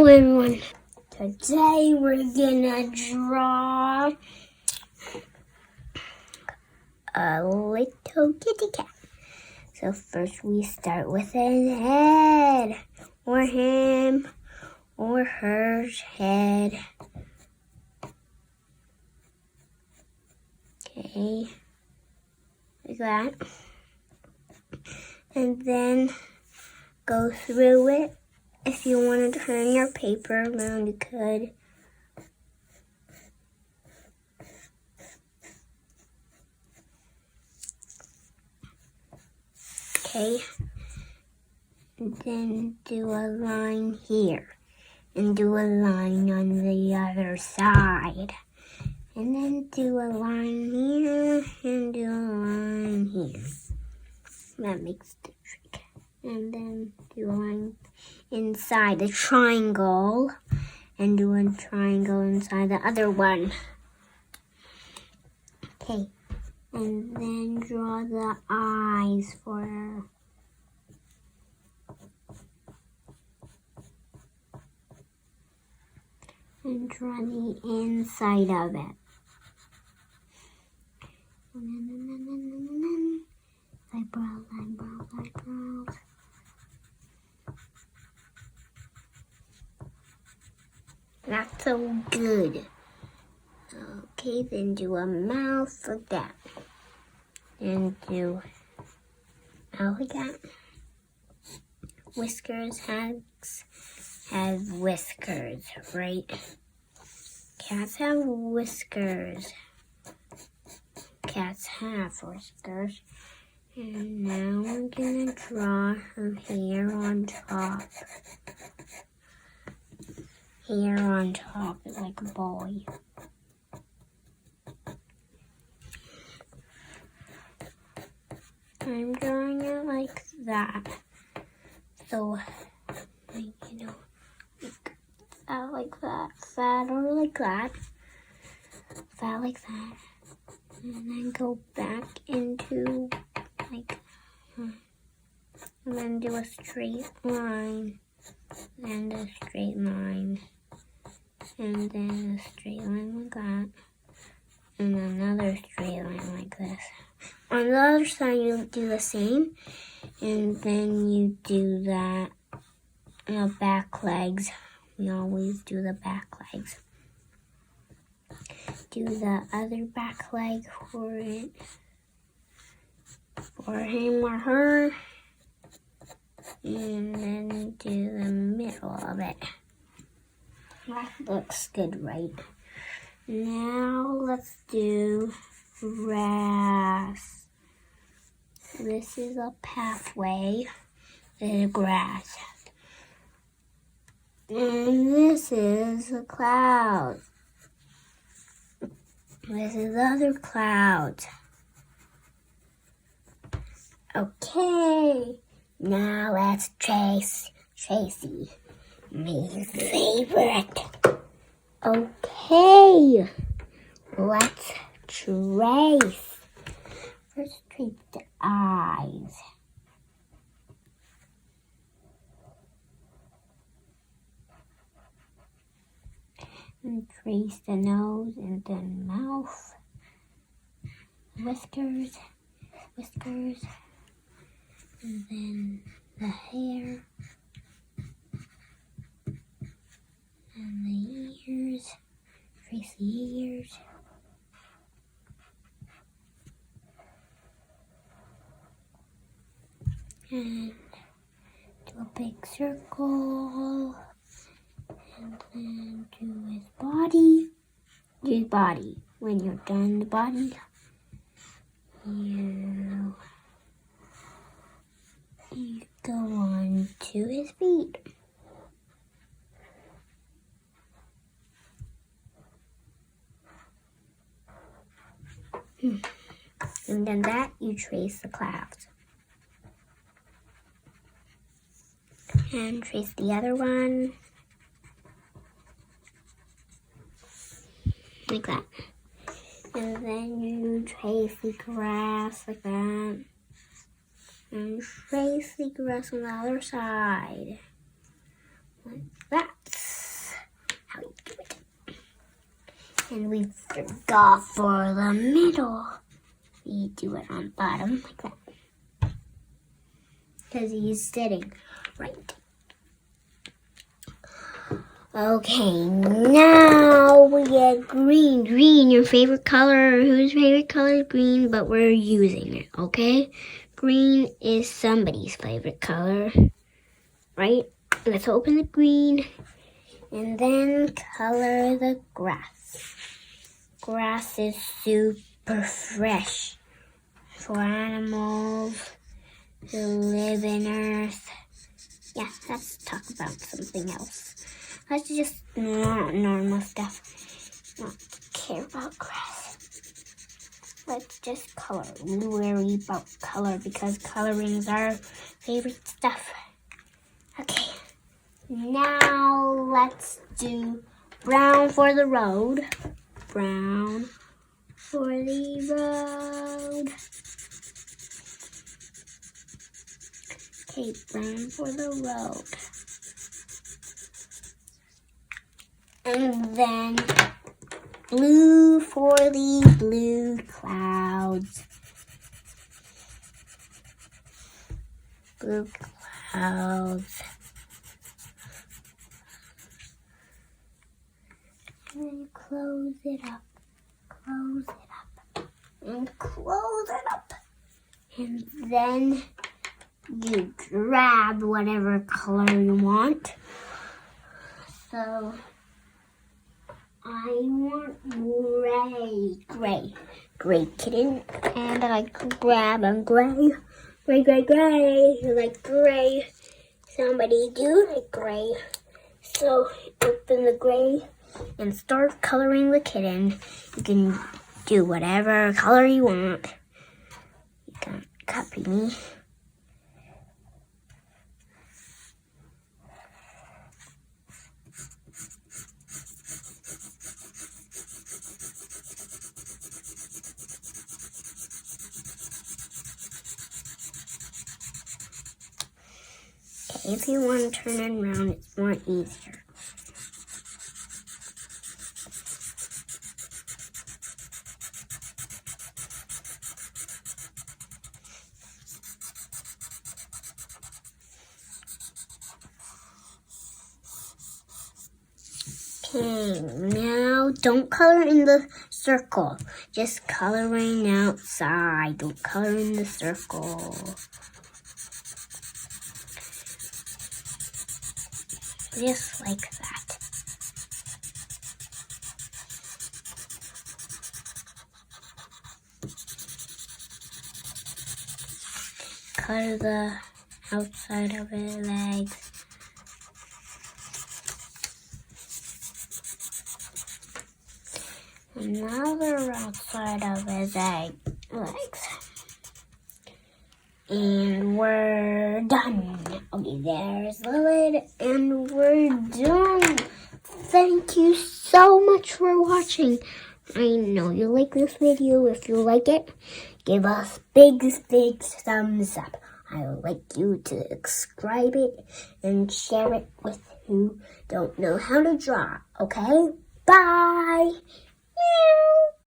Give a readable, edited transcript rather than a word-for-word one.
everyone. Today we're gonna draw a little kitty cat. So first we start with his head, or him, or her head. Okay, like that. And then go through it. If you want to turn your paper around, you could. Okay. And then do a line here. And do a line on the other side. And then do a line here. And do a line here. That makes the trick. And then do a line inside the triangle. And do a triangle inside the other one. Okay. And then draw the eyes for her. And draw the inside of it. And then eyebrows, eyebrows, eyebrows. Not so good. Okay, then do a mouth for that. And do mouth like that. Whiskers have whiskers, right? Cats have whiskers. Cats have whiskers. And now I'm gonna draw her hair on top. Hair on top like a boy. I'm drawing it like that. So, like that, fatter like that, fat like that, and then go back into and then do a straight line, and a straight line, and then a straight line like that, and another straight line like this. On the other side, you do the same, and then you do that, the back legs. We always do the back legs. Do the other back leg for it, for him or her, and then do the middle of it. That looks good, right? Now let's do grass. This is a pathway in the grass. And this is a cloud. This is other clouds. Okay, now let's trace Tracy, my favorite. Okay, let's trace. First, trace the eyes. And trace the nose and the mouth. Whiskers, and then the hair, and the ears. Trace the ears. And do a big circle. And then do his body. Do his body. When you're done the body, you go on to his feet. And then that, you trace the clouds. And trace the other one. Like that. And then you trace the grass like that. And trace the grass on the other side. Like that. And we forgot for the middle. We do it on bottom like that. Because he's sitting right. Okay, now we get green. Green, your favorite color. Whose favorite color is green, but we're using it, okay? Green is somebody's favorite color, right? Let's open the green and then color the grass. Grass is super fresh for animals who live in Earth. Yeah, let's talk about something else. Let's just normal stuff. Not care about grass. Let's just color. We worry about color because coloring is our favorite stuff. Okay. Now let's do brown for the road. Brown for the road. Okay, brown for the road. And then blue for the blue clouds. Blue clouds. And then close it up. Close it up. And close it up. And then you grab whatever color you want. So I want gray kitten, and I grab a gray, you like gray, somebody do like gray, so open the gray and start coloring the kitten. You can do whatever color you want. You can copy me. If you want to turn it around, it's more easier. Okay, now don't color in the circle. Just coloring outside. Don't color in the circle. Just like that. Color the outside of his legs. Another outside of his legs. And we're done. Okay, there's the lid, and we're done. Thank you so much for watching. I know you like this video. If you like it, give us big thumbs up. I would like you to subscribe it and share it with who don't know how to draw. Okay? Bye!